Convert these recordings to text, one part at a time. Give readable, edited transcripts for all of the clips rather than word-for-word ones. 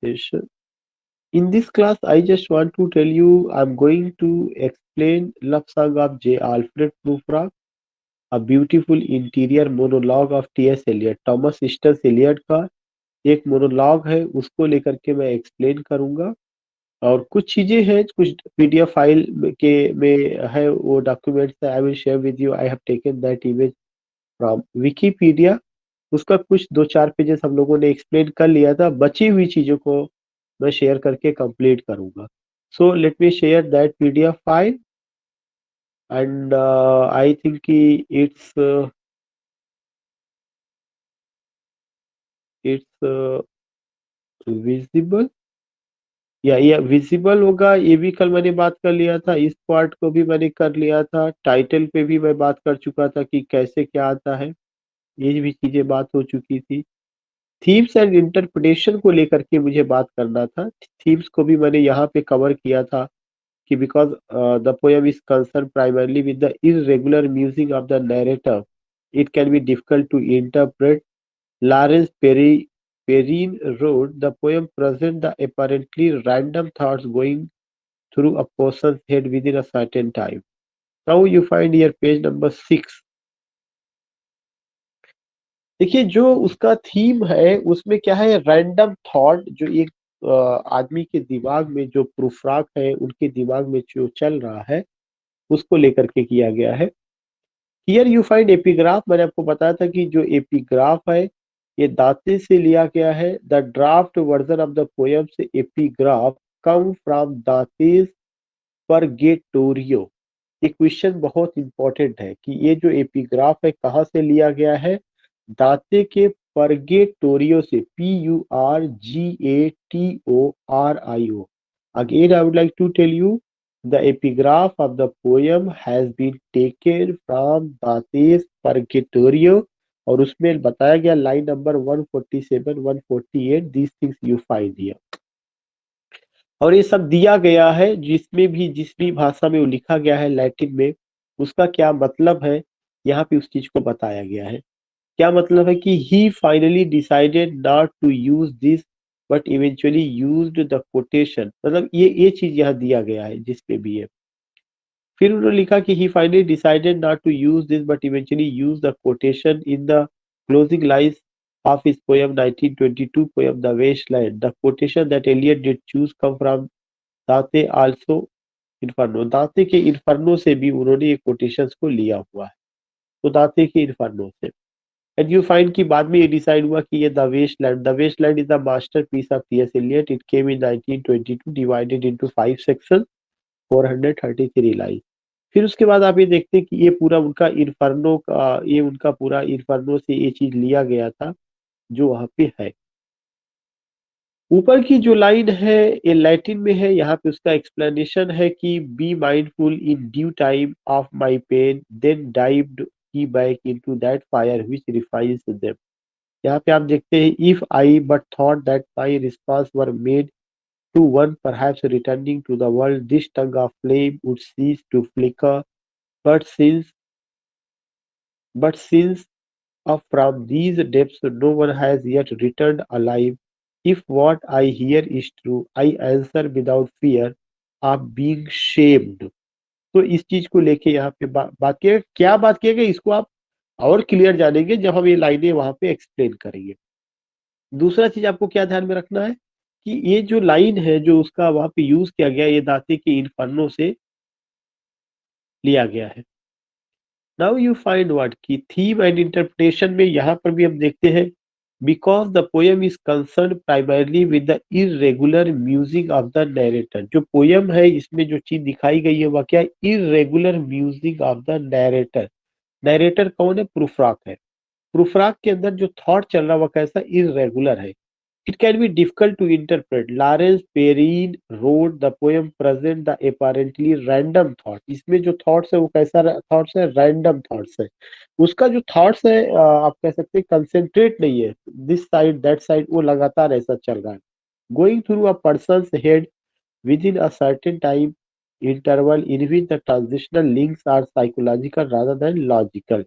session. In this class, I just want to tell you I'm going to explain Love Song of J. Alfred Prufrock, a beautiful interior monologue of T.S. Eliot. Thomas Stearns Eliot का एक monologue है, उसको लेकर के मैं explain करूंगा। और कुछ चीजें हैं, कुछ पीडीएफ फाइल में है, वो documents I will share with you. I have taken that image from Wikipedia. उसका कुछ 2-4 पेजेस हम लोगों ने एक्सप्लेन कर लिया था, बची हुई चीजों को मैं शेयर करके कंप्लीट करूंगा। So let me share that PDF file and I think it's visible, या ये विजिबल होगा। ये भी कल मैंने बात कर लिया था, इस पार्ट को भी मैंने कर लिया था। टाइटल पे भी मैं बात कर चुका था कि कैसे क्या आता है, ये भी चीजें बात हो चुकी थी। थीम्स एंड इंटरप्रिटेशन को लेकर के मुझे बात करना था। थीम्स को भी मैंने यहाँ पे कवर किया था कि because the poem is concern primarily with the irregular music of the narrator, it can be difficult to interpret. Lawrence Perrine wrote, the poem presents the apparently random thoughts going through a person's head within a certain time. Now you find here page number 6. देखिए जो उसका theme है उसमें क्या है, random thought, जो एक आदमी के दिमाग में, जो प्रूफराक है उनके दिमाग में जो चल रहा है, उसको लेकर के किया गया है। Here you find epigraph. मैंने आपको बताया था कि जो एपिग्राफ है ये दांते से लिया गया है। The draft version of the poem से एपिग्राफ कम फ्रॉम दांतेस परगेटोरियो। ये क्वेश्चन बहुत इंपॉर्टेंट है कि ये जो एपिग्राफ है कहाँ से लिया गया है। दांते के परगेटोरियो से, PURGATORIO। Again I would like to tell you, the epigraph of the poem has been taken from Dante's Purgatorio। और उसमें बताया गया line number 147, 148, these things you find here। और ये सब दिया गया है, जिसमें भी जिस भी भाषा में वो लिखा गया है लैटिन में, उसका क्या मतलब है यहाँ पे उस चीज को बताया गया है। क्या मतलब है कि he finally decided not to use this but eventually used the quotation. मतलब ये चीज यहाँ दिया गया है जिसपे भी है। फिर उन्होंने लिखा कि he finally decided not to use this but eventually used the quotation in the closing lines of his poem 1922 poem The Wasteland। The quotation that Eliot did choose come from Dante also Inferno। दांते के inferno से भी उन्होंने ये quotations को लिया हुआ है, तो दांते के इन्फर्नो से। एंड यू फाइंड कि बाद में ये डिसाइड हुआ कि ये the Waste Land is the masterpiece of T S Eliot. It came in 1922 divided into 5 section, 433 line. फिर उसके बाद आप ये देखते हैं कि ये पूरा उनका इन्फर्नो का, ये उनका पूरा इन्फर्नो से ये चीज लिया गया था जो वहां पे है। ऊपर की जो लाइन है ये लैटिन में है, यहाँ पे उसका एक्सप्लेनेशन है कि be mindful in due time of my pain then dived he back into that fire which refines them. यहाँ पे आप देखते हैं, if I but thought that my response were made to one perhaps returning to the world, this tongue of flame would cease to flicker. But since up from these depths no one has yet returned alive, if what I hear is true, I answer without fear of being shamed। तो इस चीज को लेके यहाँ पे बात किया क्या, बात किया गया, इसको आप और क्लियर जानेंगे जब हम ये लाइनें वहां पे एक्सप्लेन करेंगे। दूसरा चीज आपको क्या ध्यान में रखना है कि ये जो लाइन है जो उसका वहां पे यूज किया गया, ये दाते के इन्फर्नो से लिया गया है। नाउ यू फाइंड व्हाट की थीम एंड इंटरप्रिटेशन में यहाँ पर भी हम देखते हैं, because the poem is concern primarily with the irregular music of the narrator. जो पोएम है इसमें जो चीज दिखाई गई है वह क्या है, irregular music of the narrator. Narrator कौन है, प्रूफराक है। प्रूफराक के अंदर जो थॉट चल रहा है वह कैसा, इरेगुलर है। It can be difficult to interpret. Lawrence Perrine wrote the poem present the apparently random thought। इसमें जो thoughts है वो कैसा thoughts है, random thoughts है। उसका जो thoughts है आप कह सकते हैं concentrate नहीं है, this side that side, वो लगातार ऐसा चल रहा है। Going through a person's head within a certain time interval in which the transitional links are psychological rather than logical।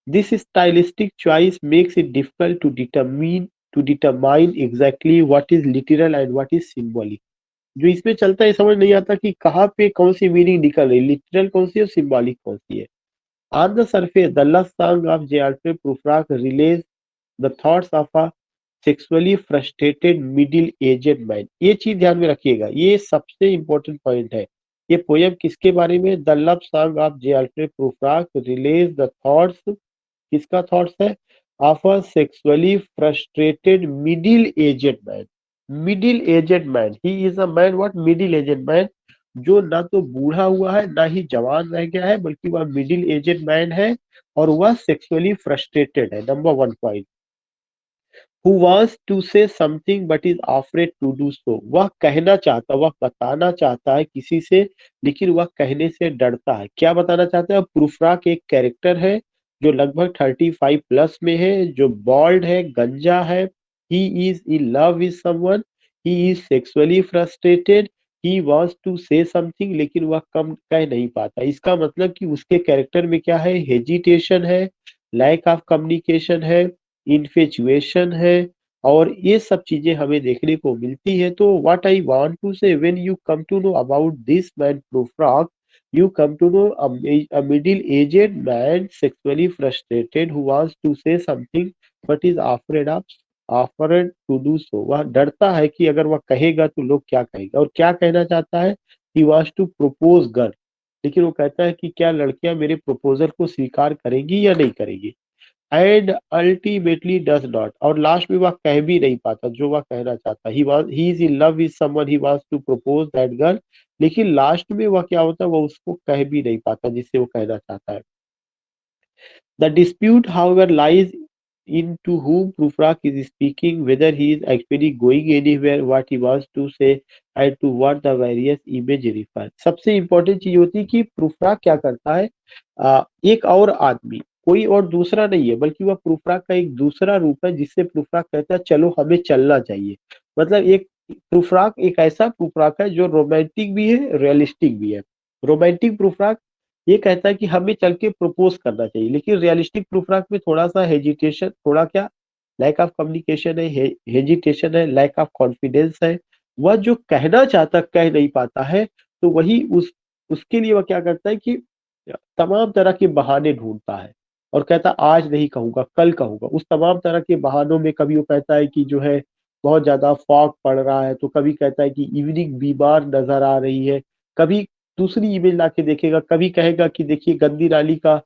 This stylistic choice makes it difficult to determine to determine exactly what is literal and what is symbolic. जो इसमें चलता है समझ नहीं आता कि कहाँ पे कौन सी मीनिंग निकल रही, लिटरल कौन सी है और सिंबॉलिक कौन सी है. On the surface, the love song of Geoffrey Prufrock relays the thoughts of a sexually frustrated middle-aged man. ये चीज ध्यान में रखिएगा, ये सबसे इम्पोर्टेंट पॉइंट है. ये पोयम किसके बारे में? The love song of J Alfred Prufrock relays the thoughts. किसका थॉट्स है? Of a sexually frustrated middle aged man. Middle aged man, he is a man what? Middle aged man, जो ना तो बूढ़ा हुआ है ना ही जवान रह गया है, बल्कि वह मिडिल एजेड मैन है और वह सेक्सुअली फ्रस्ट्रेटेड है. Number one point. who wants to say something but is afraid to do so. वह कहना चाहता, वह बताना चाहता है किसी से, लेकिन वह कहने से डरता है. क्या बताना चाहता है? प्रूफ्राक एक कैरेक्टर है जो लगभग 35 प्लस में है, जो बॉल्ड है, गंजा है. He is in love with someone, he is sexually frustrated, he wants to say something, लेकिन वह कम कह नहीं पाता. इसका मतलब कि उसके कैरेक्टर में क्या है? हेजिटेशन है, लैक ऑफ कम्युनिकेशन है, इन्फेचुएशन है, और ये सब चीजें हमें देखने को मिलती है. तो what I want to say, when you come to know about this man Prufrock, you come to know a middle-aged man sexually frustrated who wants to say something but is afraid to do so. वह डरता है कि अगर वह कहेगा तो लोग क्या कहेगा. और क्या कहना चाहता है? he wants to propose girl, लेकिन वो कहता है कि क्या लड़कियां मेरे प्रपोजल को स्वीकार करेंगी या नहीं करेंगी. एंड अल्टीमेटली डज नॉट, और लास्ट में वह कह भी नहीं पाता जो वह कहना चाहता. He is in love with someone, he wants to propose that girl, लेकिन लास्ट में वह क्या होता है? वह उसको कह भी नहीं पाता जिससे वो कहना चाहता है. The dispute, however, lies in to whom Prufrock is speaking, whether he is actually going anywhere, what he wants to say, and to what the various image refer. सबसे इम्पोर्टेंट चीज होती है कि प्रूफ्राक क्या करता है. एक और आदमी, कोई और दूसरा नहीं है, बल्कि वह प्रूफ्राक का एक दूसरा रूप है, जिससे प्रूफ्राक कहता है चलो हमें चलना चाहिए. मतलब एक प्रूफ्राक एक ऐसा प्रूफ्राक है जो रोमांटिक भी है, रियलिस्टिक भी है. रोमांटिक प्रूफ्राक ये कहता है कि हमें चल के प्रपोज करना चाहिए, लेकिन रियलिस्टिक प्रूफ्राक में थोड़ा सा हेजिटेशन, थोड़ा क्या, लैक ऑफ कम्युनिकेशन है, हेजिटेशन है, लैक ऑफ कॉन्फिडेंस है. वह जो कहना चाहता कह नहीं पाता है, तो वही उसके लिए वह क्या करता है कि तमाम तरह के बहाने ढूंढता है और कहता आज नहीं कहूंगा, कल कहूंगा. उस तमाम तरह के बहानों में कभी वो कहता है कि जो है बहुत ज्यादा फॉग पड़ रहा है, तो कभी कहता है कि इवनिंग बीमार नजर आ रही है, कभी दूसरी इमेज लाके देखेगा, कभी कहेगा कि देखिए गंदी नाली का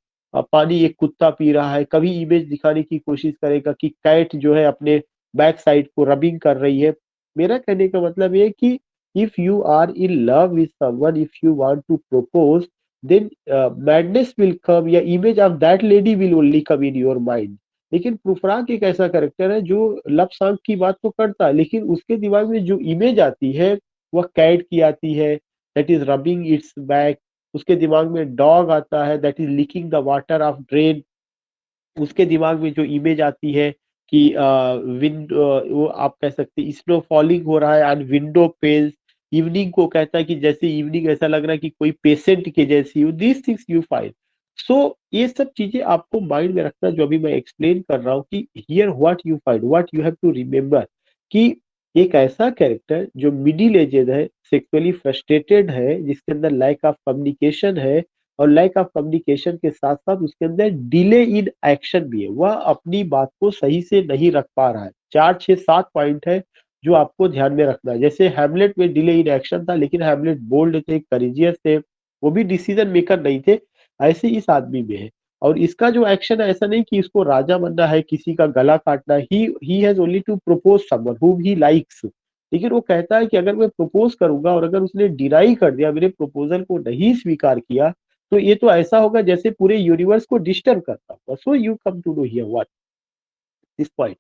पानी एक कुत्ता पी रहा है, कभी इमेज दिखाने की कोशिश करेगा कि कैट जो है अपने बैक साइड को रबिंग कर रही है. मेरा कहने का मतलब ये है कि if you are in love with someone, if you want to propose, then madness will come, या image of that lady will only come in your mind. लेकिन प्रूफराक एक ऐसा करेक्टर है जो लव सॉन्ग की बात तो करता है, लेकिन उसके दिमाग में जो इमेज आती है वह कैट की आती है, that is rubbing it's back. उसके दिमाग में डॉग आता है, that is leaking the water of drain. उसके दिमाग में जो इमेज आती है कि विंड, वो आप कह सकते हैं स्नो फॉलिंग हो रहा है एंड विंडो पेल्स. इवनिंग को कहता है कि जैसे इवनिंग ऐसा लग रहा है कि कोई पेशेंट के जैसी हो. This things you find. So ये सब चीजें आपको माइंड में रखना, जो अभी मैं एक्सप्लेन कर रहा हूँ कि here what you find, what you have to remember, कि एक ऐसा कैरेक्टर जो मिडिल एजेड है, सेक्सुअली फ्रस्ट्रेटेड है, जिसके अंदर लैक ऑफ कम्युनिकेशन है, और लैक ऑफ कम्युनिकेशन के साथ साथ उसके अंदर डिले इन एक्शन भी है. वह अपनी बात को सही से नहीं रख पा रहा है. 4 6 7 पॉइंट है जो आपको ध्यान में रखना है. जैसे हैमलेट में डिले इन एक्शन था, लेकिन हैमलेट बोल्ड थे, करेजियस थे, वो भी डिसीजन मेकर नहीं थे. ऐसे इस आदमी में है. और इसका जो एक्शन है, ऐसा नहीं कि इसको राजा बनना है, किसी का गला काटना है. He has only to propose someone whom he likes. लेकिन वो कहता है कि अगर मैं प्रपोज करूंगा और अगर उसने डिनाई कर दिया, मेरे प्रपोजल को नहीं स्वीकार किया, तो ये तो ऐसा होगा जैसे पूरे यूनिवर्स को डिस्टर्ब करता होगा. So you come to know here what this point.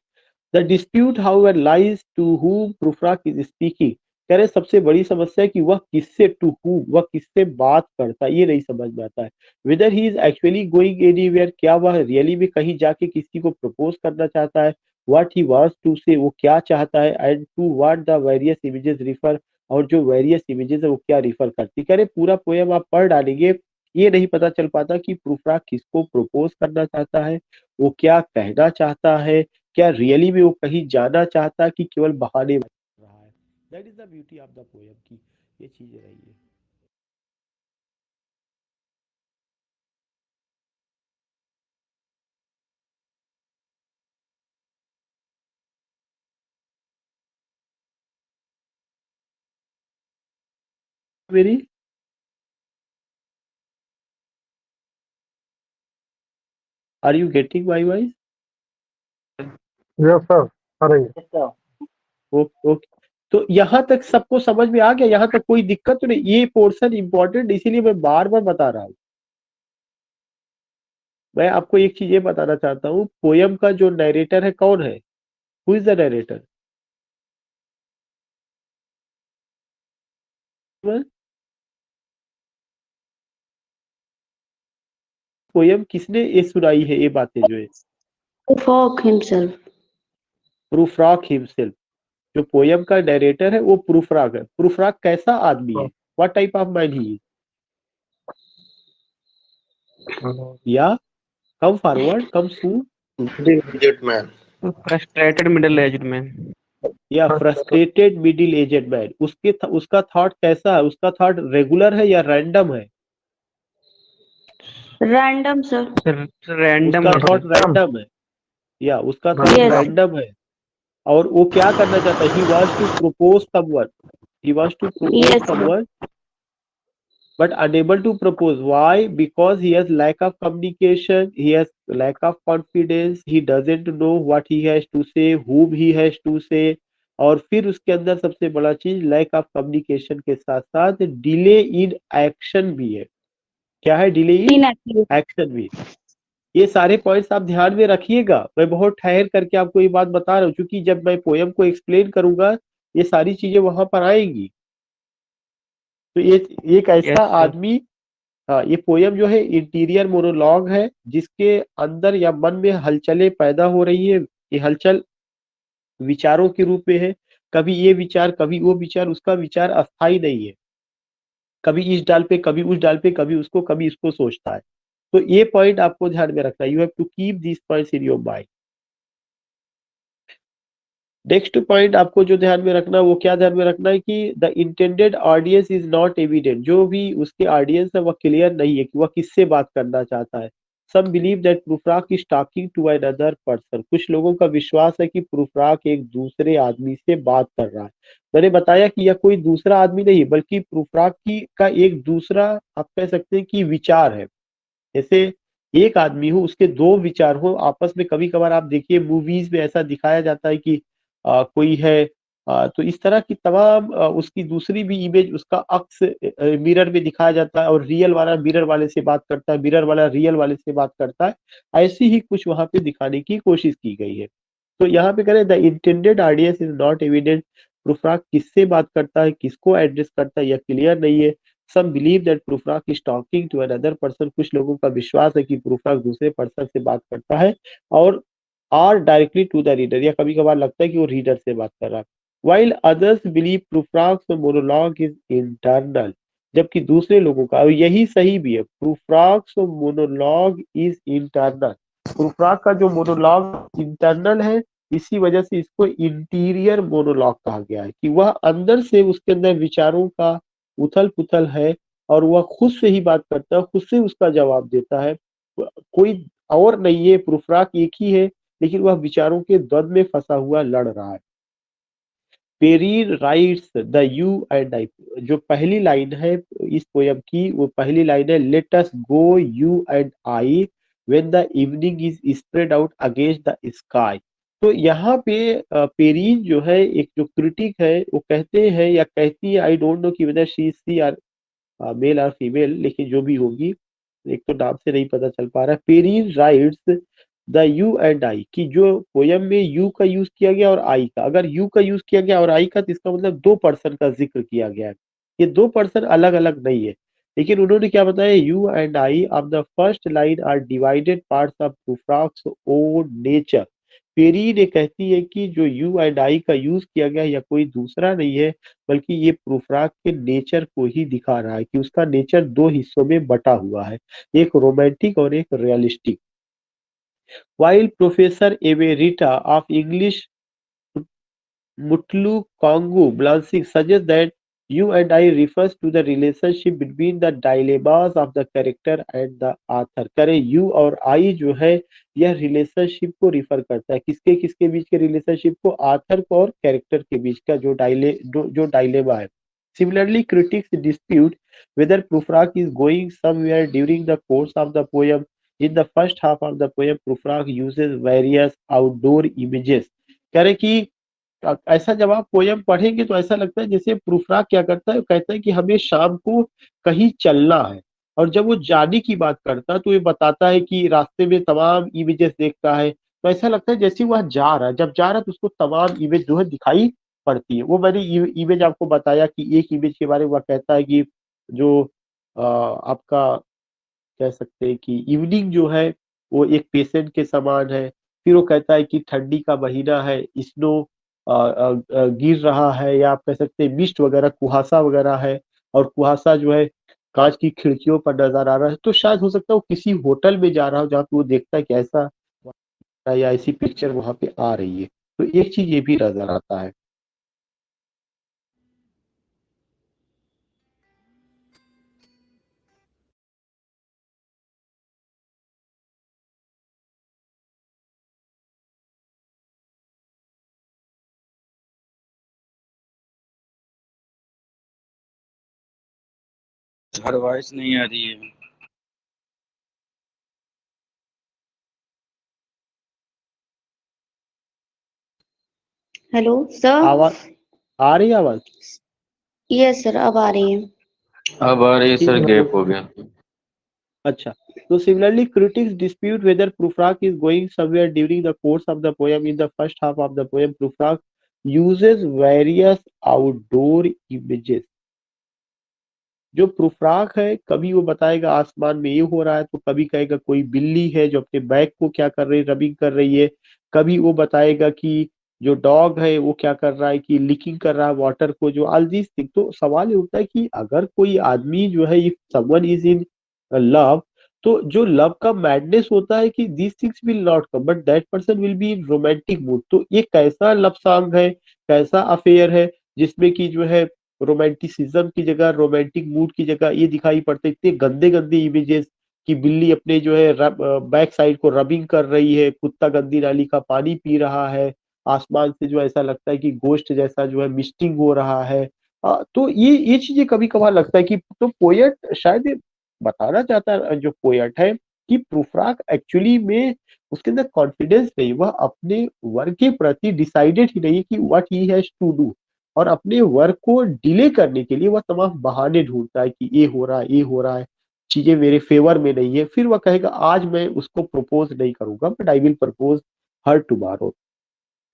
The dispute however lies to whom Prufrock is speaking. कह रहे सबसे बड़ी समस्या है कि वह किससे, टू whom, वह किससे बात करता है, ये नहीं समझ में आता है. Weather he is actually going anywhere, क्या वह रियली में कहीं जाके किसी को प्रपोज करना चाहता है. व्हाट ही वांट्स टू से, वो क्या चाहता है. And to what the various images refer, और जो वेरियस इमेजेस है वो क्या रिफर करती. कह रहे पूरा पोएम आप पढ़ डालेंगे, ये नहीं पता चल पाता कि प्रूफ्राक किसको प्रपोज करना चाहता है, वो क्या कहना चाहता है, क्या रियली में वो कहीं जाना चाहता है कि केवल बहाने बन रहा है? That is the beauty of the poem की ये चीजें रही है। मेरी are you getting my voice? Yes sir, आ रही है। Okay okay. तो यहाँ तक सबको समझ में आ गया? यहाँ तक कोई दिक्कत तो नहीं? ये पोर्शन इंपॉर्टेंट इसीलिए मैं बार बार बता रहा हूँ। मैं आपको एक चीज ये बताना चाहता हूँ, पोयम का जो नरेटर है कौन है? Who is the narrator? Poem किसने ये सुनाई है ये बातें जो है? Fogg himself. प्रूफ्राक हिमसेल्फ। जो पोयम का नरेटर है वो प्रूफ्राक है। प्रूफ्राक कैसा आदमी है? व्हाट टाइप ऑफ मैन ही? या कम फॉरवर्ड, कम सून। Middle-aged man. Frustrated middle-aged man. या फ्रस्ट्रेटेड मिडिल एजेड मैन। उसका थॉट कैसा है? उसका थॉट रेगुलर है या रैंडम है? Random, sir. Random. उसका थॉट रैंडम है। या उसका थॉट Yes. रैंडम है। और वो क्या करना चाहता है? He wants to propose someone. He wants to propose Yes, sir. Someone but unable to propose. Why? Because he has lack of communication, he has lack of confidence, he doesn't know what he has to say, whom he has to say. और फिर उसके अंदर सबसे बड़ा चीज lack of communication के साथ साथ डिले इन एक्शन भी है। क्या है? Delay in Inactive. एक्शन भी। ये सारे पॉइंट्स आप ध्यान में रखिएगा। मैं बहुत ठहर करके आपको ये बात बता रहा हूँ क्योंकि जब मैं पोयम को एक्सप्लेन करूंगा ये सारी चीजें वहां पर आएंगी। तो ये एक Yes, ऐसा sir. आदमी, हाँ, ये पोयम जो है इंटीरियर मोनोलॉग है जिसके अंदर या मन में हलचलें पैदा हो रही है। ये हलचल विचारों के रूप में है। कभी ये विचार, कभी वो विचार। उसका विचार अस्थाई नहीं है। कभी इस डाल पे, कभी उस डाल पे, कभी उसको, कभी इसको सोचता है। तो ये पॉइंट आपको ध्यान में रखना है। You have to keep this points in your mind. Next point आपको जो ध्यान में रखना है वो क्या ध्यान में रखना है कि the intended audience is not evident. जो भी उसके ऑडियंस है वह क्लियर नहीं है कि वह किससे बात करना चाहता है। Some believe that Prufrock is talking to another person. कुछ लोगों का विश्वास है कि प्रूफ्राक एक दूसरे आदमी से बात कर रहा है। मैंने बताया कि यह कोई दूसरा आदमी नहीं बल्कि प्रूफ्राक की का एक दूसरा, आप कह सकते हैं कि विचार है। जैसे एक आदमी हो उसके दो विचार हो आपस में। कभी कभार आप देखिए मूवीज में ऐसा दिखाया जाता है कि कोई है, तो इस तरह की तमाम उसकी दूसरी भी इमेज, उसका अक्स मिरर में दिखाया जाता है और रियल वाला मिरर वाले से बात करता है, मिरर वाला रियल वाले से बात करता है। ऐसी ही कुछ वहां पे दिखाने की कोशिश की गई है। तो यहाँ पे करें the intended audience is not evident. Prufrock किससे बात करता है, किसको एड्रेस करता है, यह क्लियर नहीं है। Some believe that Prufrock is talking to another person. कुछ लोगों का विश्वास है कि प्रूफ्राक दूसरे पर्सन से बात करता है और or directly to the reader, या कभी कभार लगता है कि वो रीडर से बात कर रहा है। While others believe Prufrock's monologue is internal. जबकि दूसरे लोगों का, और यही सही भी है, Prufrock's monologue is internal. Prufrock का जो मोनोलॉग इंटरनल है, इसी वजह से इसको इंटीरियर मोनोलॉग कहा गया है कि वह अंदर से, उसके अंदर विचारों का उथल पुथल है और वह खुद से ही बात करता है, खुद से उसका जवाब देता है। कोई और नहीं है, प्रूफ्राक एक ही है लेकिन वह विचारों के द्वंद में फंसा हुआ लड़ रहा है। Perrine writes the you and I. जो पहली लाइन है इस पोयम की, वो पहली लाइन है, let us go you and I when the evening is spread out against the sky. तो यहाँ पे पेरीन जो है, एक जो क्रिटिक है, वो कहते हैं या कहती है, आई डोंट नो कि वेदर शी आर मेल और फीमेल, लेकिन जो भी होगी, एक तो नाम से नहीं पता चल पा रहा है। Perrine writes the you and I, कि जो पोयम में यू का यूज किया गया और आई का, अगर यू का यूज किया गया और आई का, तो इसका मतलब दो पर्सन का जिक्र किया गया है। ये दो पर्सन अलग अलग नहीं है। लेकिन उन्होंने क्या बताया, you and I of the first line are divided parts of Prufrock's own nature. Perrine ने कहती है कि जो यू एंड आई का यूज किया गया या कोई दूसरा नहीं है बल्कि ये प्रूफ्राक के नेचर को ही दिखा रहा है कि उसका नेचर दो हिस्सों में बटा हुआ है, एक रोमांटिक और एक realistic. While Professor Emerita of English Mutlu Kongu Blansing suggests that you and I refers to the relationship between the dilemmas of the character and the author. करें you और I जो है यह रिलेशनशिप को refer करता है किसके किसके बीच के रिलेशनशिप को आथर को और कैरेक्टर के बीच का जो डायलेमा है. Similarly, critics dispute whether Prufrock is going somewhere during the course of the poem. In the first half of the poem, Prufrock uses various outdoor images. कह रहे कि ऐसा जब आप पोयम पढ़ेंगे तो ऐसा लगता है जैसे प्रूफराग क्या करता है, कहता है कि हमें शाम को कहीं चलना है और जब वो जाने की बात करता है तो ये बताता है कि रास्ते में तमाम इमेजेस देखता है तो ऐसा लगता है जैसे वह जा रहा है, जब जा रहा है तो उसको तमाम इमेज जो है दिखाई पड़ती है. वो मैंने इमेज आपको बताया कि एक इमेज के बारे में वह कहता है कि जो आपका कह सकते हैं कि इवनिंग जो है वो एक पेशेंट के समान है. फिर वो कहता है कि ठंडी का महीना है, स्नो गिर रहा है या आप कह सकते हैं मिस्ट वगैरह कुहासा वगैरह है और कुहासा जो है कांच की खिड़कियों पर नजर आ रहा है. तो शायद हो सकता है वो किसी होटल में जा रहा हो जहाँ पे वो देखता है कि ऐसा या ऐसी पिक्चर वहां पे आ रही है. तो एक चीज ये भी नजर आता है. हर वॉइस नहीं आ रही है. Hello sir. आवाज आ रही है आवाज. यस सर, अब आ रही है. अब आ रही है ठीक सर, है तो गैप हो गया. अच्छा. So similarly, critics dispute whether Prufrock is going somewhere during the course of the poem. In the first half of the poem, Prufrock uses various outdoor images. जो प्रूफराक है कभी वो बताएगा आसमान में ये हो रहा है तो कभी कहेगा कोई बिल्ली है जो अपने बैक को क्या कर रही है, रबिंग कर रही है. कभी वो बताएगा कि जो डॉग है वो क्या कर रहा है कि लिकिंग कर रहा है वाटर को. जो ऑल दीज थिंग. तो सवाल ये उठता है कि अगर कोई आदमी जो है if someone is in love तो जो लव का मैडनेस होता है कि these things will not come but that person will be in romantic mood. तो ये कैसा लव सॉन्ग है, कैसा अफेयर है जिसमें कि जो है रोमांटिसिज्म की जगह रोमांटिक मूड की जगह ये दिखाई पड़ते इतने गंदे गंदे इमेजेस कि बिल्ली अपने जो है बैक साइड को रबिंग कर रही है, कुत्ता गंदी नाली का पानी पी रहा है, आसमान से जो ऐसा लगता है कि गोश्त जैसा जो है मिस्टिंग हो रहा है. तो ये चीजें कभी कभार लगता है कि तो पोएट शायद ये बताना चाहता है जो पोएट है कि प्रूफराक एक्चुअली में उसके अंदर कॉन्फिडेंस नहीं, वह अपने वर्क के प्रति डिसाइडेड ही नहीं कि what he has to do और अपने वर्क को डिले करने के लिए वह तमाम बहाने ढूंढता है कि ये हो रहा है ये हो रहा है, चीजें मेरे फेवर में नहीं है. फिर वह कहेगा आज मैं उसको प्रपोज नहीं करूंगा but I will propose her tomorrow.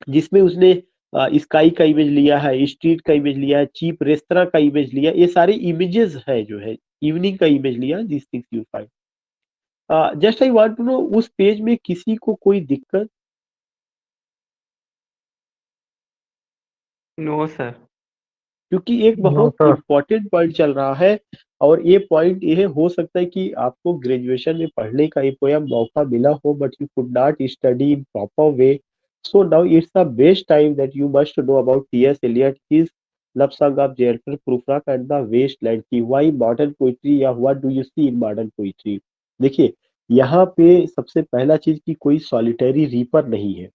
जिसमें उसने स्काई का इमेज लिया है, स्ट्रीट का इमेज लिया है, चीप रेस्तरा का इमेज लिया, ये सारे इमेजेस है जो है इवनिंग का इमेज लिया. This things you find. Just I want to know उस पेज में किसी को कोई दिक्कत. No sir. क्योंकि एक नो बहुत सर. इंपॉर्टेंट पॉइंट चल रहा है और ये पॉइंट ये हो सकता है कि आपको ग्रेजुएशन में पढ़ने का ये पोयम मौका मिला हो but you could not study in proper way. So now it's the best time that you must know about T S Eliot, his love song of Jennifer Prufrock and the Waste Land की why modern poetry या what do you see in modern poetry. देखिए यहाँ पे सबसे पहला चीज की कोई सॉलिटरी रीपर नहीं है.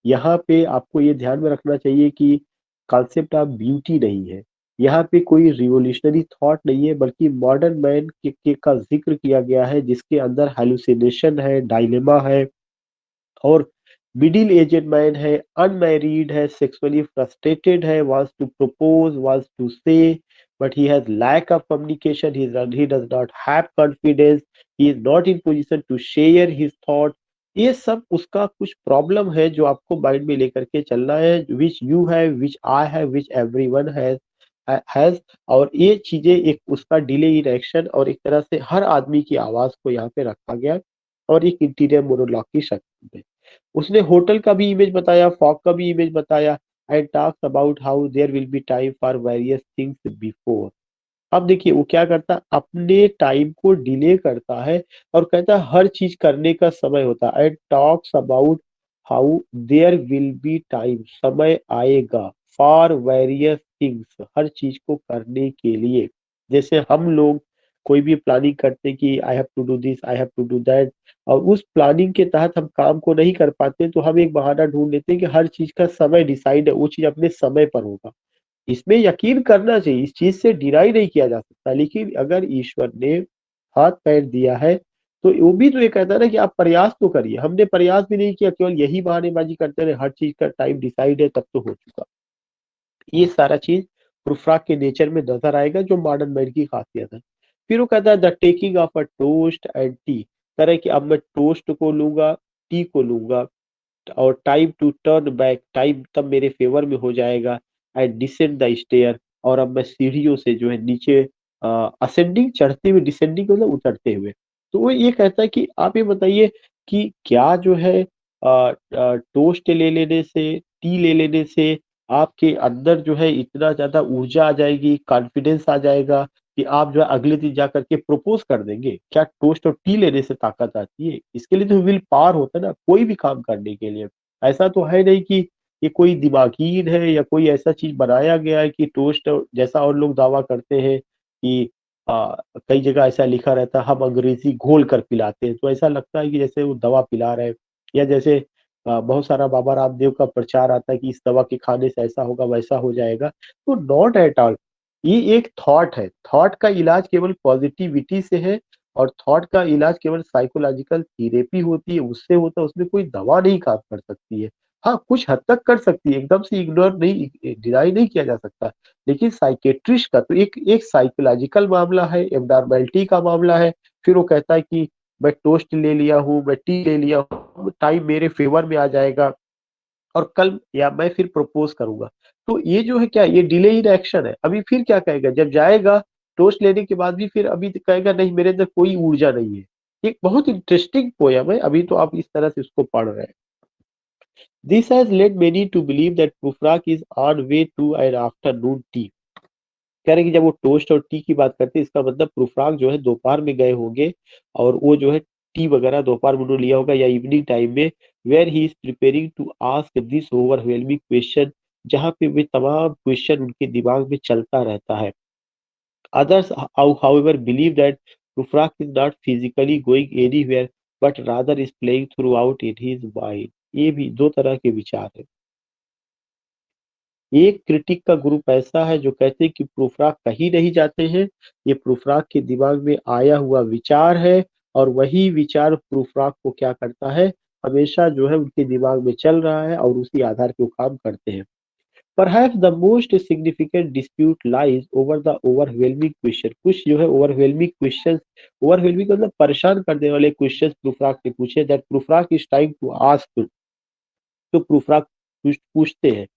यहाँ पे आपको ये ध्यान में रखना चाहिए कि कॉन्सेप्ट ऑफ ब्यूटी नहीं है. यहाँ पे कोई रिवोल्यूशनरी थॉट नहीं है बल्कि मॉडर्न मैन का जिक्र किया गया है जिसके अंदर हेलुसिनेशन है, डायलेमा है और मिडिल एजेड मैन है, अनमैरिड है, सेक्सुअली फ्रस्ट्रेटेड है, wants to propose, wants to say, but he has lack of communication, he does not have confidence, he is not in position to share his thought. ये सब उसका कुछ problem है जो आपको माइंड में लेकर के चलना है, which you have, which I have, which everyone has. और ये चीजें एक उसका डिले इन एक्शन और एक तरह से हर आदमी की आवाज को यहाँ पे रखा गया और एक इंटीरियर मोनोलॉग की शक्ल में. उसने होटल का भी इमेज बताया, फॉग का भी इमेज बताया and talks about how there will be time for various things before. अब देखिए वो क्या करता है, अपने टाइम को डिले करता है और कहता है हर चीज करने का समय होता है, and talks about how there will be time, समय आएगा फॉर वेरियस थिंग्स, हर चीज को करने के लिए। जैसे हम लोग कोई भी प्लानिंग करते हैं कि I have to do this, I have to do that, और उस प्लानिंग के तहत हम काम को नहीं कर पाते तो हम एक बहाना ढूंढ लेते हैं कि हर चीज का समय डिसाइड है, वो चीज अपने समय पर होगा। इसमें यकीन करना चाहिए, इस चीज से डिनाई नहीं किया जा सकता, लेकिन अगर ईश्वर ने हाथ पैर दिया है तो वो भी तो ये कहता है ना कि आप प्रयास तो करिए। हमने प्रयास भी नहीं किया, केवल यही बहानेबाजी करते रहे, हर चीज का टाइम डिसाइड है तब तो हो चुका। ये सारा चीज प्रुफ्राक के नेचर में नजर आएगा, जो मॉडर्न मैन की खासियत है। फिर वो कहता है the taking of a toast and T, कह रहा है कि अब मैं टोस्ट को लूंगा, टी को लूंगा, और time to turn back, time तब मेरे फेवर में हो जाएगा। एंड डिसेंड द स्टेयर, और अब मैं सीढ़ियों से जो है नीचे असेंडिंग चढ़ते हुए, डिसेंडिंग मतलब उतरते हुए। तो वो ये कहता है कि आप ये बताइए कि क्या जो है टोस्ट ले लेने से, टी ले लेने से आपके अंदर जो है इतना ज्यादा ऊर्जा आ जाएगी, कॉन्फिडेंस आ जाएगा कि आप जो है अगले दिन जा करके प्रपोज कर देंगे? क्या टोस्ट और टी लेने से ताकत आती है? इसके लिए तो विल पावर होता है ना, कोई भी काम करने के लिए। ऐसा तो है नहीं कि ये कोई दिमागीन है या कोई ऐसा चीज बनाया गया है कि टोस्ट जैसा और लोग दावा करते हैं कि कई जगह ऐसा लिखा रहता है हम अंग्रेजी घोल कर पिलाते हैं, तो ऐसा लगता है कि जैसे वो दवा पिला रहे हैं। या जैसे बहुत सारा बाबा रामदेव का प्रचार आता है कि इस दवा के खाने से ऐसा होगा वैसा हो जाएगा, तो नॉट एट ऑल। ये एक थॉट है, थॉट का इलाज केवल पॉजिटिविटी से है, और थॉट का इलाज केवल साइकोलॉजिकल थेरेपी होती है, उससे होता है, उसमें कोई दवा नहीं काम कर सकती है। हाँ कुछ हद तक कर सकती है, एकदम से इग्नोर नहीं, डिनाई नहीं किया जा सकता। लेकिन साइकेट्रिस्ट का तो एक एक साइकोलॉजिकल मामला है, एब्नॉर्मेलिटी का मामला है। फिर वो कहता है कि मैं टोस्ट ले लिया हूँ, मैं टी ले लिया हूँ, टाइम मेरे फेवर में आ जाएगा और कल या मैं फिर प्रपोज करूंगा। तो ये जो है क्या, ये डिले इन एक्शन है। अभी फिर क्या कहेगा जब जाएगा टोस्ट लेने के बाद भी, फिर अभी तो कहेगा नहीं मेरे अंदर कोई ऊर्जा नहीं है। एक बहुत इंटरेस्टिंग पोयम है, अभी तो आप इस तरह से उसको पढ़ रहे हैं। This has led many to believe that Prufrock is on way to an afternoon tea. कह रहे हैं कि जब वो टोस्ट और टी की बात करते हैं, इसका मतलब प्रुफराक जो है दोपहर में गए होंगे, और वो जो है टी वगैरह दोपहर में उन्होंने लिया होगा या इवनिंग टाइम में, where he is preparing to ask this overwhelming question, जहाँ पे वे तमाम क्वेश्चन उनके दिमाग में चलता रहता है। Others, however, believe that Prufrock is not physically going anywhere, but rather is playing throughout in his mind. ये भी दो तरह के विचार है। एक क्रिटिक का ग्रुप ऐसा है जो कहते हैं कि प्रूफराक कहीं नहीं जाते हैं, ये प्रूफराक के दिमाग में आया हुआ विचार है, और वही विचार प्रूफराक को क्या करता है, हमेशा जो है उनके दिमाग में चल रहा है और उसी आधार पे वो काम करते हैं। Perhaps the most significant dispute lies over the overwhelming question. कुछ जो है overwhelming questions, overwhelming मतलब परेशान करने वाले questions प्रूफराक ने पूछे, that प्रूफराक is trying to ask, तो प्रूफराक पूछते हैं।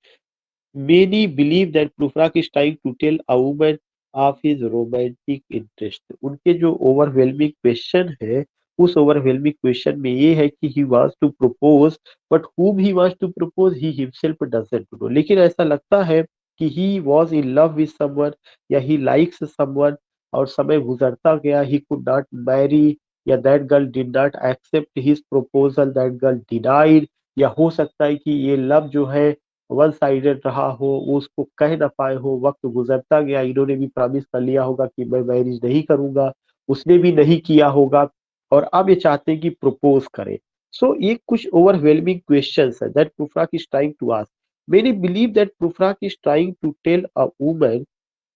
Many believe that Prufrock is trying to tell a woman of his romantic interest. उनके जो overwhelming question है, उस overwhelming question में ये है कि he wants to propose, but whom he wants to propose he himself doesn't know. लेकिन ऐसा लगता है कि he was in love with someone या he likes someone, और समय गुजरता गया, he could not marry, या that girl did not accept his proposal, that girl denied, या हो सकता है कि ये लव जो है वन साइडेड रहा हो, वो उसको कह ना पाए हो, वक्त गुजरता गया, इन्होंने भी प्रॉमिस कर लिया होगा कि मैं मैरिज नहीं करूंगा, उसने भी नहीं किया होगा, और अब ये चाहते हैं कि प्रपोज करें। सो ये कुछ ओवरवेलमिंग क्वेश्चंस है that Prufrock is trying to ask. Many believe that Prufrock is trying to tell a woman,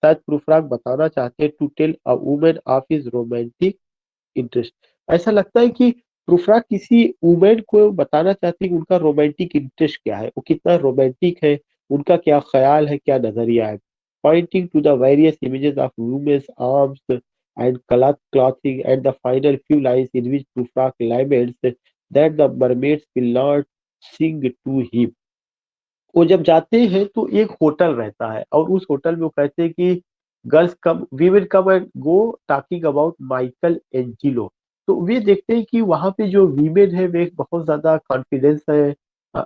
शायद प्रूफराक बताना चाहते हैं to tell a woman of his romantic interest. ऐसा लगता है कि प्रूफरा किसी वुमेन को बताना चाहती है कि उनका रोमांटिक इंटरेस्ट क्या है, वो कितना रोमांटिक है, उनका क्या ख्याल है, क्या नजरिया है। Pointing to the various images of women's arms and clothing and the final few lines in which Prufrock laments that the mermaids will not sing to him। वो जब जाते हैं तो एक होटल रहता है, और उस होटल में वो कहते हैं कि girls come, we will come and go talking about Michelangelo. तो वे देखते हैं कि वहां पे जो वीमेन है वे बहुत ज्यादा कॉन्फिडेंस है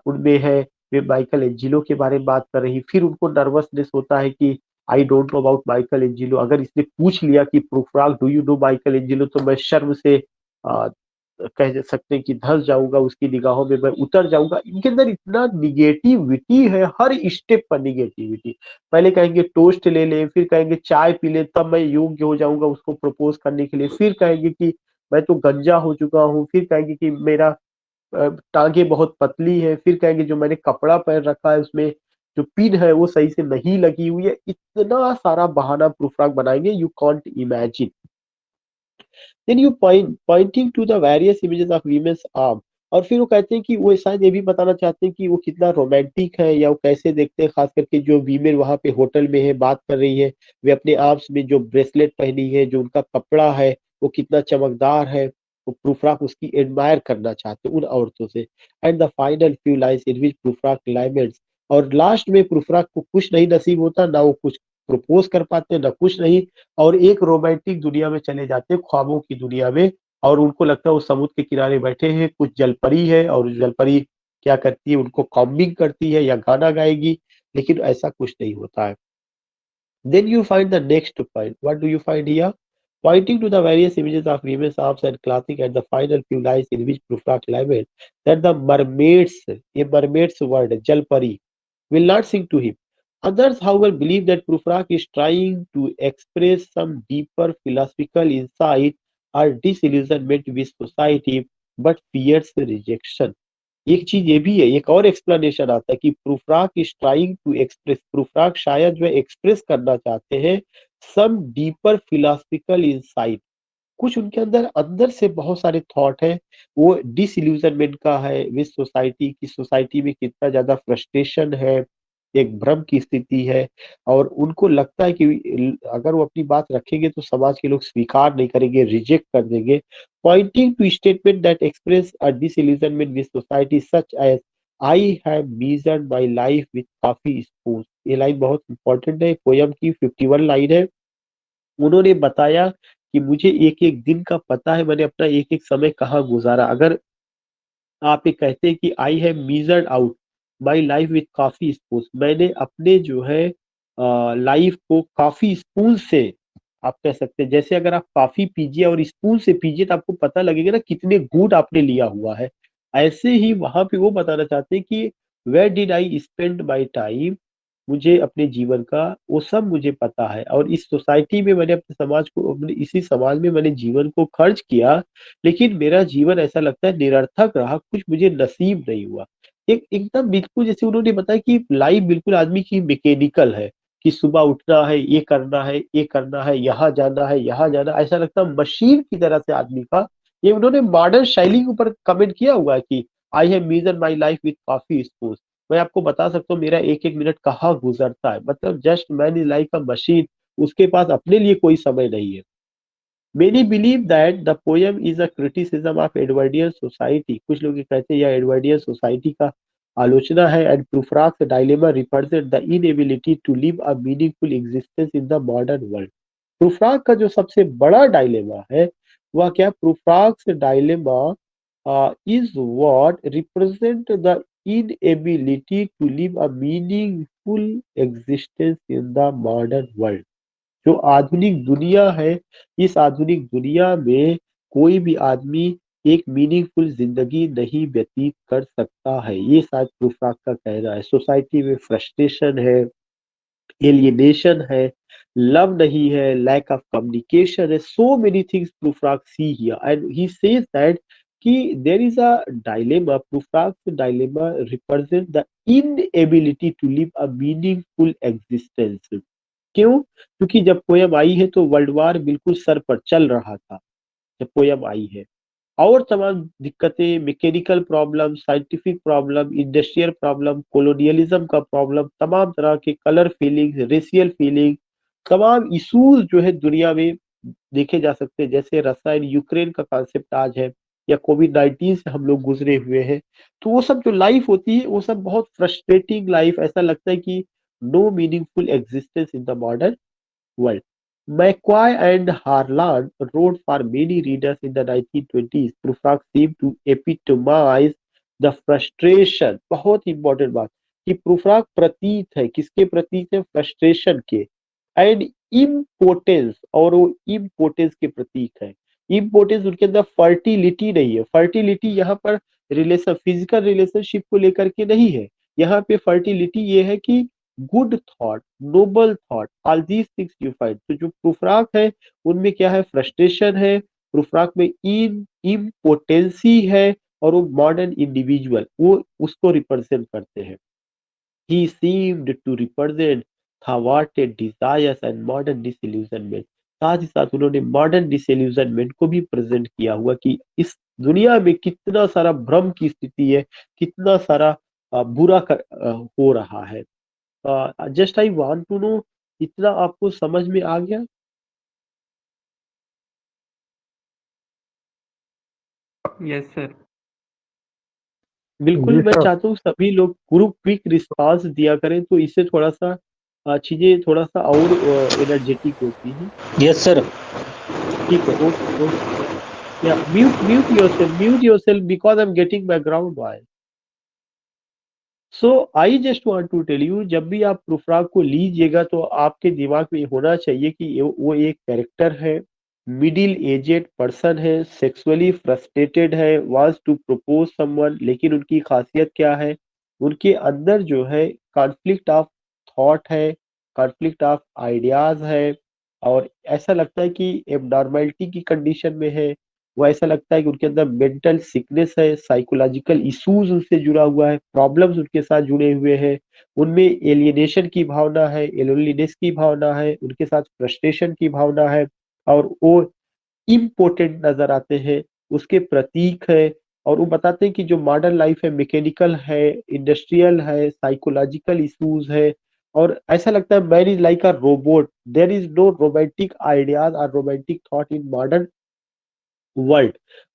उनमें है, वे माइकल एंजिलो के बारे में बात कर रही, फिर उनको नर्वसनेस होता है कि I don't know about Michelangelo, अगर इसने पूछ लिया कि Prufrock do you know Michelangelo, तो मैं शर्म से कह सकते हैं कि धंस जाऊंगा, उसकी निगाहों में मैं उतर जाऊंगा। इनके अंदर इतना निगेटिविटी है, हर स्टेप पर निगेटिविटी। पहले कहेंगे टोस्ट ले ले, फिर कहेंगे चाय पी ले, तब मैं योग्य हो जाऊंगा उसको प्रपोज करने के लिए, फिर कहेंगे कि मैं तो गंजा हो चुका हूँ, फिर कहेंगे कि मेरा टांगे बहुत पतली है, फिर कहेंगे जो मैंने कपड़ा पहन रखा है उसमें जो पिन है वो सही से नहीं लगी हुई है। इतना सारा बहाना प्रूफराग बनाएंगे, you can't imagine. Then you pointing to the various images of women's arm, और फिर वो कहते हैं कि वो शायद ये भी बताना चाहते हैं कि वो कितना रोमांटिक है या वो कैसे देखते हैं, खास करके जो वीमेन वहां पे होटल में है बात कर रही है, वे अपने आर्म्स में जो ब्रेसलेट पहनी है, जो उनका कपड़ा है वो कितना चमकदार है, वो प्रूफराक उसकी एडमायर करना चाहते हैं उन औरतों से। And the final few lines in which Prufrock climates, और लास्ट में प्रूफराक को कुछ नहीं नसीब होता, ना वो कुछ प्रपोज कर पाते, ना कुछ नहीं, और एक रोमांटिक दुनिया में चले जाते हैं, ख्वाबों की दुनिया में। और उनको लगता है वो समुद्र के किनारे बैठे हैं, कुछ जलपरी है, और जलपरी क्या करती है, उनको कॉम्बिंग करती है या गाना गाएगी, लेकिन ऐसा कुछ नहीं होता है। Then you find the next point. What do you find here? Pointing to the various images of women's arms and clothing and the final few lines in which Prufra claimed that the mermaids, a mermaid's word, Jalpari, will not sing to him. Others, however, believe that Prufrak is trying to express some deeper philosophical insight or disillusionment with society, but fears rejection. एक चीज ये भी है, एक और explanation आता है कि प्रूफराक इज ट्राइंग टू एक्सप्रेस, प्रूफराक शायद जो एक्सप्रेस करना चाहते हैं सम डीपर फिलोसफिकल इंसाइट, कुछ उनके अंदर अंदर से बहुत सारे थॉट है, वो डिसइल्यूजनमेंट का है विद सोसाइटी की, सोसाइटी में कितना ज्यादा फ्रस्ट्रेशन है, एक भ्रम की स्थिति है, और उनको लगता है कि अगर वो अपनी बात रखेंगे तो समाज के लोग स्वीकार नहीं करेंगे, रिजेक्ट कर देंगे। Pointing to statement that express a disillusionment with society such as I have measured my life with coffee spoon, ये लाइन बहुत इंपॉर्टेंट है, पोयम की 51 लाइन है। उन्होंने बताया कि मुझे एक एक दिन का पता है, मैंने अपना एक एक समय कहाँ गुजारा। अगर आप ये कहते हैं कि I have measured out my life with coffee spoon, मैंने अपने जो है लाइफ को काफी स्पून से, आप कह सकते हैं जैसे अगर आप कॉफी पीजिए और स्पून से पीजिए तो आपको पता लगेगा ना कितने घूंट आपने लिया हुआ है। ऐसे ही वहां पे वो बताना चाहते हैं कि where did I spend my time, मुझे अपने जीवन का वो सब मुझे पता है, और इस सोसाइटी में मैंने अपने समाज को, अपने इसी समाज में मैंने जीवन को खर्च किया, लेकिन मेरा जीवन ऐसा लगता है निरर्थक रहा, कुछ मुझे नसीब नहीं हुआ। एक एकदम बिल्कुल जैसे उन्होंने बताया कि लाइफ बिल्कुल आदमी की मैकेनिकल है, कि सुबह उठना है, ये करना है, ये करना है, यहाँ जाना है, यहाँ जाना, ऐसा लगता है मशीन की तरह से आदमी का। ये उन्होंने मॉडर्न शैली के ऊपर कमेंट किया हुआ है कि I have measure my life with coffee spoon, मैं आपको बता सकता हूँ मेरा एक एक मिनट कहाँ गुजरता है, मतलब just man is like a machine, उसके पास अपने लिए कोई समय नहीं है। Many believe that the poem is a criticism of Edwardian society, कुछ लोग ये कहते हैं यह एडवर्डियन सोसाइटी का आलोचना है। And Prufrock's dilemma represent the inability to live a meaningful existence in the modern world. Prufrock का जो सबसे बड़ा डायलेमा है वह क्या, Prufrock's dilemma is what represent the inability to live a meaningful existence in the modern world। जो आधुनिक दुनिया है, इस आधुनिक दुनिया में कोई भी आदमी एक मीनिंगफुल जिंदगी नहीं व्यतीत कर सकता है, ये शायद प्रूफराक का कहना है। सोसाइटी में फ्रस्ट्रेशन है, एलिएनेशन है, लव नहीं है, लैक ऑफ कम्युनिकेशन है, so many things Prufrock see here and he says that कि there is a dilemma, Prufrock dilemma represent the inability to live a meaningful existence. क्यों? क्योंकि जब पोयम आई है तो वर्ल्ड वार बिल्कुल सर पर चल रहा था जब पोयम आई है, और तमाम दिक्कतें, mechanical problem, scientific problem, industrial problem, colonialism का प्रॉब्लम, तमाम तरह के कलर फीलिंग, रेशियल फीलिंग, तमाम इश्यूज जो है दुनिया में देखे जा सकते हैं। जैसे रसायन यूक्रेन का कॉन्सेप्ट आज है, या कोविड-19 से हम लोग गुजरे हुए हैं, तो वो सब जो लाइफ होती है वो सब बहुत फ्रस्ट्रेटिंग लाइफ, ऐसा लगता है कि no meaningful existence in the modern world. McCoy and Harlan wrote for many readers in the 1920s. प्रूफराक seemed to epitomize the frustration। बहुत इंपॉर्टेंट बात कि प्रूफराक प्रतीत है, किसके प्रतीत है, फ्रस्ट्रेशन के, एंड इम्पोर्टेंस, और वो इम्पोर्टेंस के प्रतीक है। इम्पोर्टेंस उनके अंदर फर्टिलिटी नहीं है, फर्टिलिटी यहाँ पर रिलेशन, फिजिकल रिलेशनशिप को लेकर के नहीं है, यहाँ पे फर्टिलिटी ये है कि good thought, noble thought, all these things you find. तो जो प्रूफराक है उनमें क्या है, फ्रस्ट्रेशन है, प्रूफराक में इन इम्पोर्टेंसी है, और वो मॉडर्न इंडिविजुअल वो उसको रिप्रेजेंट करते हैं। He seemed to represent thwarted desires and modern disillusionment। साथ ही साथ उन्होंने मॉडर्न डिसइल्यूजनमेंट को भी प्रेजेंट किया हुआ कि इस दुनिया में कितना सारा भ्रम की स्थिति है, कितना सारा हो रहा है। Just I want to know, इतना आपको समझ में आ गया? Yes sir. बिल्कुल, जी मैं सर। चाहता हूँ सभी लोग ग्रुप क्विक रिस्पांस दिया करें, तो इससे थोड़ा सा चीजें थोड़ा सा और एनर्जेटिक होती हैं। Yes sir. ठीक है, okay okay. Yeah, mute yourself because I'm getting background noise. So I just want to tell you, जब भी आप प्रूफराग को लीजिएगा तो आपके दिमाग में होना चाहिए कि वो एक कैरेक्टर है, मिडिल एजेड पर्सन है, सेक्सुअली फ्रस्ट्रेटेड है, वांट्स टू प्रपोज समवन, लेकिन उनकी खासियत क्या है, उनके अंदर जो है कॉन्फ्लिक्ट ऑफ थॉट है, कॉन्फ्लिक्ट ऑफ आइडियाज है, और ऐसा लगता है कि एबनॉर्मेलिटी की कंडीशन में है। वो ऐसा लगता है कि उनके अंदर मेंटल सिकनेस है, साइकोलॉजिकल इश्यूज उनसे जुड़ा हुआ है, प्रॉब्लम्स उनके साथ जुड़े हुए हैं, उनमें एलियनेशन की भावना है, लोनलीनेस की भावना है, उनके साथ फ्रस्ट्रेशन की भावना है, और वो इम्पोर्टेंट नजर आते हैं, उसके प्रतीक है। और वो बताते हैं कि जो मॉडर्न लाइफ है मैकेनिकल है, इंडस्ट्रियल है, साइकोलॉजिकल इश्यूज है, और ऐसा लगता है man is like a robot, there is no romantic ideas और romantic thought in modern world.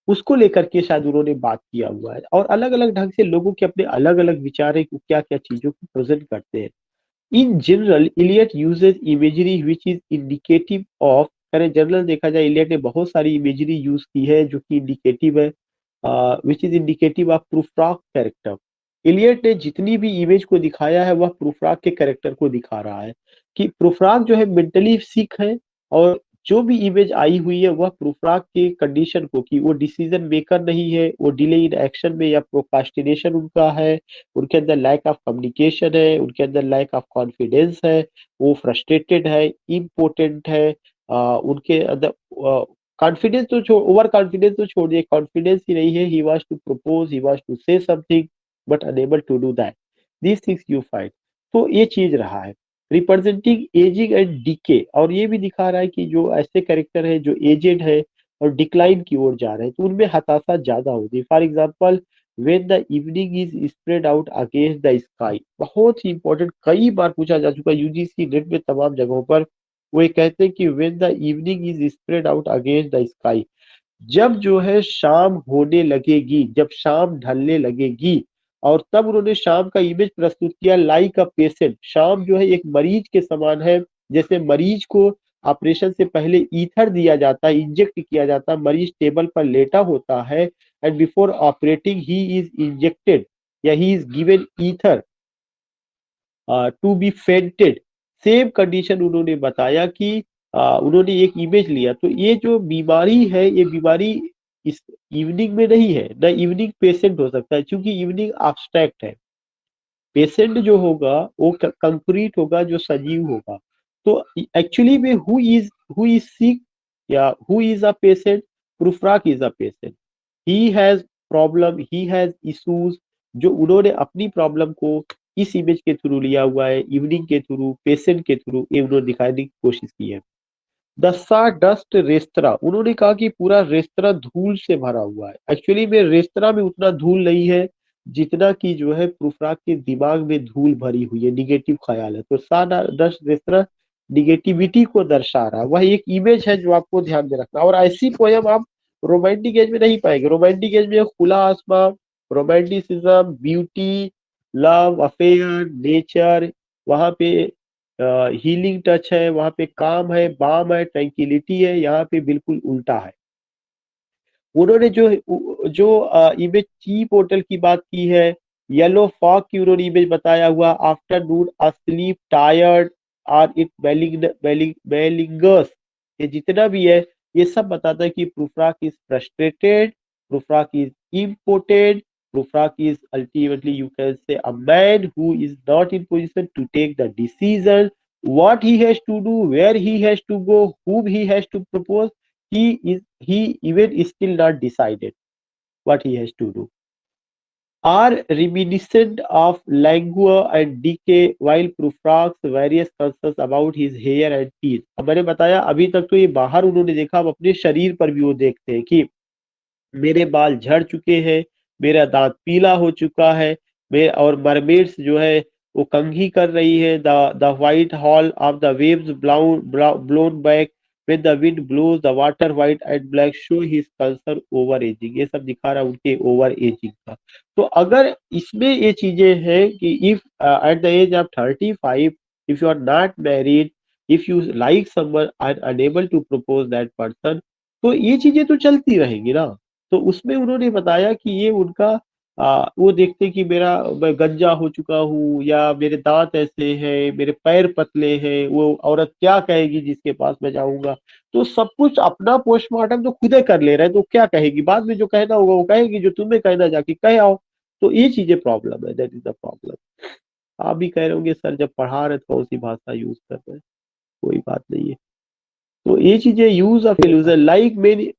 उसको लेकर के शायद उन्होंने बात किया हुआ है, और अलग अलग ढंग से लोगों के अपने अलग अलग विचार है कि क्या क्या चीजों को प्रेजेंट करते हैं। In general Eliot uses imagery which is indicative of, करें जनरल देखा जाए इलियट ने बहुत सारी इमेजरी यूज की है जो कि इंडिकेटिव है, which is indicative of Prufrock character. Eliot ने जितनी भी इमेज को दिखाया है वह प्रूफ्राक के कैरेक्टर को दिखा रहा है, कि प्रूफ्राक जो है मेंटली सिक है, और जो भी इमेज आई हुई है वह प्रूफ्राक के कंडीशन को, कि वो डिसीजन मेकर नहीं है, वो डिले इन एक्शन में या प्रोकास्टिनेशन उनका है, उनके अंदर लैक ऑफ कम्युनिकेशन है, उनके अंदर लैक ऑफ कॉन्फिडेंस है, वो फ्रस्ट्रेटेड है, इम्पोर्टेंट है, उनके अंदर कॉन्फिडेंस तो छोड़, ओवर कॉन्फिडेंस तो छोड़िए, कॉन्फिडेंस ही नहीं है, he wants to propose, he wants to say something but unable to do that, these things you find. तो ये चीज रहा है रिप्रेजेंटिंग एजिंग एंड डीके, और ये भी दिखा रहा है कि जो ऐसे कैरेक्टर है जो एजेड है और डिक्लाइन की ओर जा रहे हैं, तो उनमें हताशा ज्यादा होती है। For example, when the evening is spread out against the sky, बहुत ही इंपॉर्टेंट, कई बार पूछा जा चुका यूजीसी नेट में तमाम जगहों पर। वो ये कहते हैं कि when the evening is spread out against the sky, जब जो है शाम होने लगेगी, जब शाम ढलने लगेगी, और तब उन्होंने शाम का इमेज प्रस्तुत किया लाइक अ पेशेंट। शाम जो है एक मरीज के समान है, जैसे मरीज को ऑपरेशन से पहले ईथर दिया जाता है, इंजेक्ट किया जाता है, मरीज टेबल पर लेटा होता है, and before operating he is injected या he is given ether to be fainted. Same condition उन्होंने बताया कि उन्होंने एक इमेज लिया, तो ये जो बीमारी है, ये बीमारी इस इवनिंग में नहीं है, ना इवनिंग पेशेंट हो सकता है, क्योंकि इवनिंग abstract है। पेशेंट जो होगा वो कंक्रीट होगा, जो सजीव होगा। तो एक्चुअली में हु इज सिक या who is a patient, Prufrock is a patient. He has problem, he has issues, जो उन्होंने अपनी प्रॉब्लम को इस इमेज के थ्रू लिया हुआ है, इवनिंग के थ्रू, पेशेंट के थ्रू, ये उन्होंने दिखाने की कोशिश की है। दस्सा डस्ट रेस्तरा, उन्होंने कहा कि पूरा रेस्तरा धूल से भरा हुआ है। एक्चुअली में रेस्तरा में उतना धूल नहीं है जितना कि जो है प्रूफराक के दिमाग में धूल भरी हुई है, निगेटिव ख्याल है। तो सा डस्ट रेस्तरा निगेटिविटी को दर्शा रहा है, वह एक इमेज है जो आपको ध्यान में रखना। और ऐसी पोयम आप रोमांटिक एज में नहीं पाएंगे। रोमांटिक एज में खुला आसमान, romanticism, beauty, love affair, nature, वहां पे हीलिंग टच है, वहां पे काम है, बाम है, ट्रैंक्विलिटी है। यहाँ पे बिल्कुल उल्टा है। उन्होंने जो जो इमेज चीप होटल की बात की है, येलो फॉग की उन्होंने इमेज बताया हुआ, afternoon asleep tired, or it malingers, ये जितना भी है ये सब बताता है कि Prufrock is frustrated, Prufrock is impotent, Prufrock is ultimately you can say a man who is not in position to take the decision what he has to do, where he has to go, whom he has to propose. He even is still not decided what he has to do. Are reminiscent of languor and decay while Prufrock's various concerns about his hair and teeth. अब मैंने बताया अभी तक तो ये बाहर उन्होंने देखा, अब अपने शरीर पर भी वो देखते हैं कि मेरे बाल झड़ चुके हैं, मेरा दांत पीला हो चुका है, मैं और मरमेड्स जो है वो कंघी कर रही है, the white hall of the waves blown back when the wind blows the water white and black show his concern over aging. ये सब दिखा रहा है उनके ओवर एजिंग का। तो अगर इसमें ये चीजें हैं कि if at the age of 35 if you are not married, if you like someone and unable to propose that person, तो ये चीजें तो चलती रहेंगी ना। तो उसमें उन्होंने बताया कि ये उनका वो देखते कि मैं गंजा हो चुका हूँ या मेरे दांत ऐसे हैं, मेरे पैर पतले हैं, वो औरत क्या कहेगी जिसके पास मैं जाऊंगा। तो सब कुछ अपना पोस्टमार्टम तो खुद ही कर ले रहे हैं, तो क्या कहेगी बाद में, जो कहना होगा वो कहेगी, जो तुम्हें कहना जाके कह आओ। तो ये चीजें प्रॉब्लम है, दैट इज द प्रॉब्लम। आप भी कह रहे होंगे सर जब पढ़ा रहे तो कौन सी भाषा यूज कर रहे हैं, कोई बात नहीं है। तो ये चीजें use of illusion like many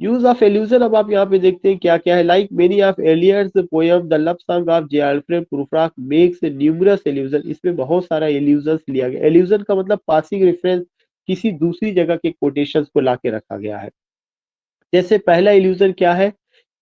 use of allusion, अब आप यहाँ पे देखते हैं क्या क्या है। Like many of Eliot's poem the love song of J Alfred Prufrock makes numerous allusion, इसमें बहुत सारा एल्यूजन लिया गया। एल्यूजन का मतलब पासिंग रेफरेंस, किसी दूसरी जगह के कोटेशंस को लाके रखा गया है। जैसे पहला इल्यूजन क्या है,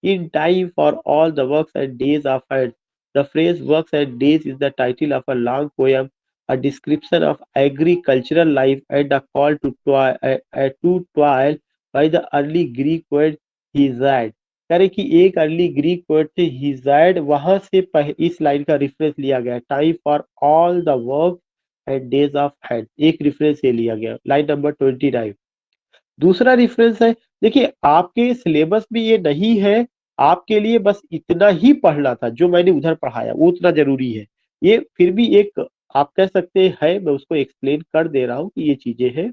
in time for all the works and days of hand, the phrase works and days is the title of a long poem, a description of agricultural life and a call to toil by the early Greek poet Hesiod। करे कि एक early Greek poet थे हिजाइड, वहां से इस line का reference लिया गया, time for all the work and days of hand, एक रेफरेंस ये लिया गया, लाइन नंबर 29। दूसरा रेफरेंस है, देखिए आपके सिलेबस में ये नहीं है, आपके लिए बस इतना ही पढ़ना था जो मैंने उधर पढ़ाया वो उतना जरूरी है। ये फिर भी एक आप कह सकते हैं, मैं उसको एक्सप्लेन कर दे रहा हूँ कि ये चीजें हैं।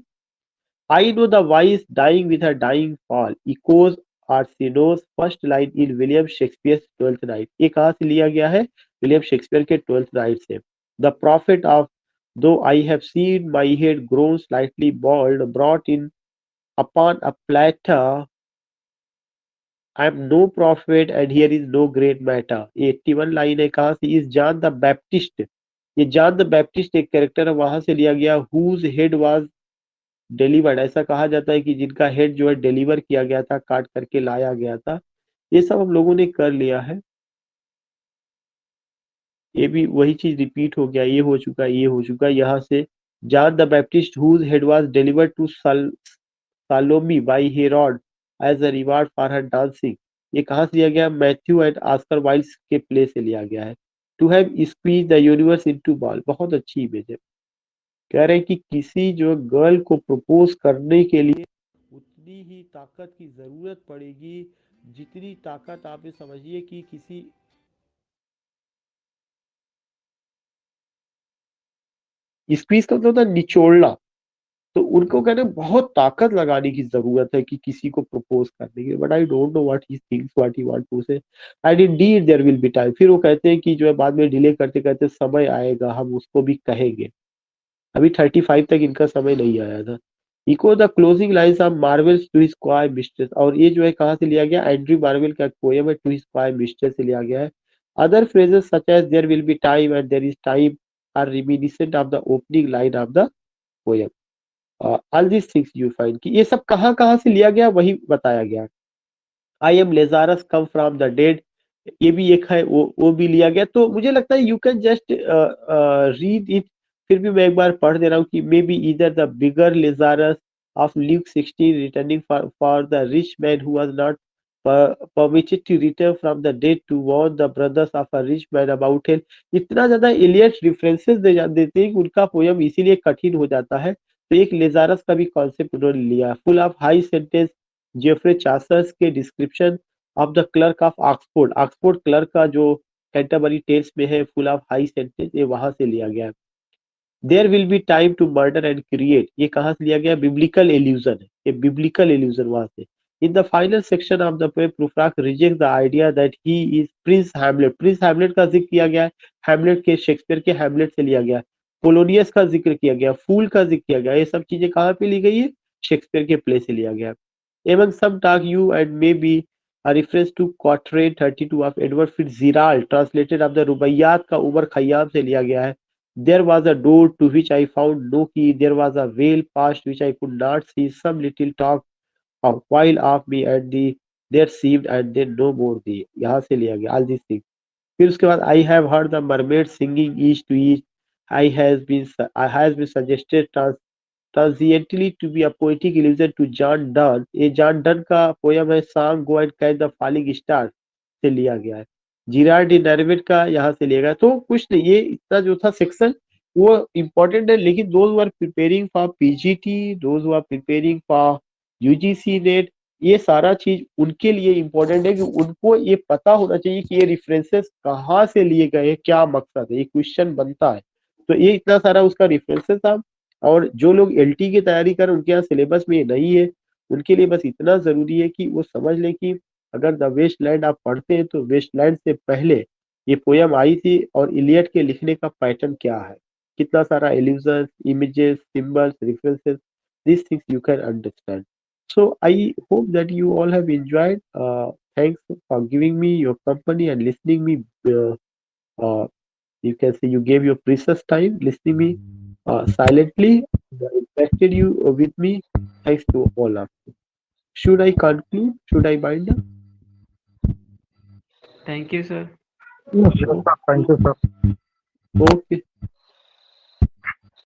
I know the voice dying with her dying fall echoes Orsino's first line in William Shakespeare Twelfth Night. ये कहाँ से लिया गया है, विलियम शेक्सपियर के ट्वेल्थ नाइट से। The prophet of though I have seen my head grown slightly bald brought in upon a platter, I am no prophet and here is no great matter। ये 81 line है, कहाँ से, इस John the Baptist, ये John the Baptist एक character है, वहां से लिया गया। हुज हेड वाज डिलीवर्ड, ऐसा कहा जाता है कि जिनका हेड जो है डिलीवर किया गया था, काट करके लाया गया था। ये सब हम लोगों ने कर लिया है, ये भी वही चीज रिपीट हो गया, ये हो चुका, ये हो चुका। यहाँ से John the Baptist whose head was delivered to Salome by Herod as a reward for her dancing, ये कहाँ से लिया गया, मैथ्यू एंड ऑस्कर वाइल्ड के प्ले से लिया गया है। To have squeeze the universe into ball, बहुत अच्छी इमेज है। कह रहे हैं कि किसी जो गर्ल को प्रपोज करने के लिए उतनी ही ताकत की जरूरत पड़ेगी जितनी ताकत आप ये समझिए कि किसी स्क्वीज का मतलब होता है निचोड़ना। तो उनको कहते हैं बहुत ताकत लगाने की जरूरत है कि किसी को प्रपोज करने के, but I don't know what he thinks, what he want to say. And indeed there will be time, फिर वो कहते हैं कि जो है बाद में डिले करते करते समय आएगा, हम उसको भी कहेंगे। अभी 35 तक इनका समय नहीं आया था। Echo the closing lines of Marvell's to his coy mistress, और ये जो है कहाँ से लिया गया, एंड्रयू मार्वेल का पोएम है, टू हिज क्वाय मिस्ट्रेस से लिया गया है। Other phrases such as there will be time and there is time are reminiscent of the opening line of the poem. All this things you find कि ये सब कहाँ कहाँ से लिया गया वही बताया गया। I am Lazarus come from the dead, ये भी एक है, वो भी लिया गया। तो मुझे लगता है you can just read it, फिर भी मैं एक बार पढ़ दे रहा हूँ कि मे बी इधर the bigger Lazarus of Luke 16 returning for the rich man who was not permitted to return from the dead to warn the brothers of a rich man about hell। इतना ज्यादा Elliot references देते हैं कि उनका poem इसीलिए कठिन हो जाता है। तो एक लेजारस का भी कॉन्सेप्ट उन्होंने लिया, full of high sentence Geoffrey Chaucer's के description of the clerk of Oxford, Oxford clerk का जो कैंटरबरी टेल्स में है, फुल ऑफ हाई सेंटेंस, ये वहां से लिया गया है। There will be time to murder and create, ये कहाँ से लिया गया? बिब्लिकल एल्यूजन है, ये बिब्लिकल एल्यूजन वहां से। In the final section of the poem Prufrock reject the idea that he is Prince Hamlet, Prince Hamlet का जिक्र किया गया है, हैमलेट के शेक्सपियर के हैमलेट से लिया गया है। पोलोनियस का जिक्र किया गया, फूल का जिक्र किया गया, ये सब चीजें कहाँ पे ली गई है? शेक्सपियर के प्ले से लिया गया है। Among some talk you and maybe a reference to quatrain 32 of Edward Fitzgerald translated of the रुबाइयात का उमर खयाम से लिया गया है। There was a door to which I found no key. There was a veil past which I could not see. Some little talk a while of me and the there seemed and then no more thee. यहाँ से लिया गया all these things। फिर उसके बाद I have heard the mermaids singing each to each. I has been suggested transiently to be a poetic allusion to John Donne। ये John Donne का poem है song go and catch the falling star से लिया गया है। Gerrard D नर्विट का यहाँ से लिया गया। तो कुछ नहीं, ये इतना जो था सेक्शन वो इम्पोर्टेंट है, लेकिन those are preparing for PGT, those are preparing for UGC NET, ये सारा चीज उनके लिए इम्पोर्टेंट है कि उनको ये पता होना चाहिए कि ये रेफरेंसेस कहाँ से लिए गए, क्या मकसद है, ये क्वेश्चन बनता है। तो ये इतना सारा उसका रेफरेंसेस था। और जो लोग एलटी की तैयारी कर उनके यहाँ सिलेबस में ये नहीं है, उनके लिए बस इतना जरूरी है कि वो समझ लें कि अगर द वेस्टलैंड आप पढ़ते हैं तो वेस्टलैंड से पहले ये पोयम आई थी और इलियट के लिखने का पैटर्न क्या है, कितना सारा allusion, images, symbols, references, these things you can understand. So I hope that you all have enjoyed. Thanks for giving me your company and listening me. Uh, you can say you gave your precious time listening me silently, invested you with me. Thanks to all of you. Should I conclude? Should I bind up? Thank you, sir. Yes, sir. Thank you, sir. Okay.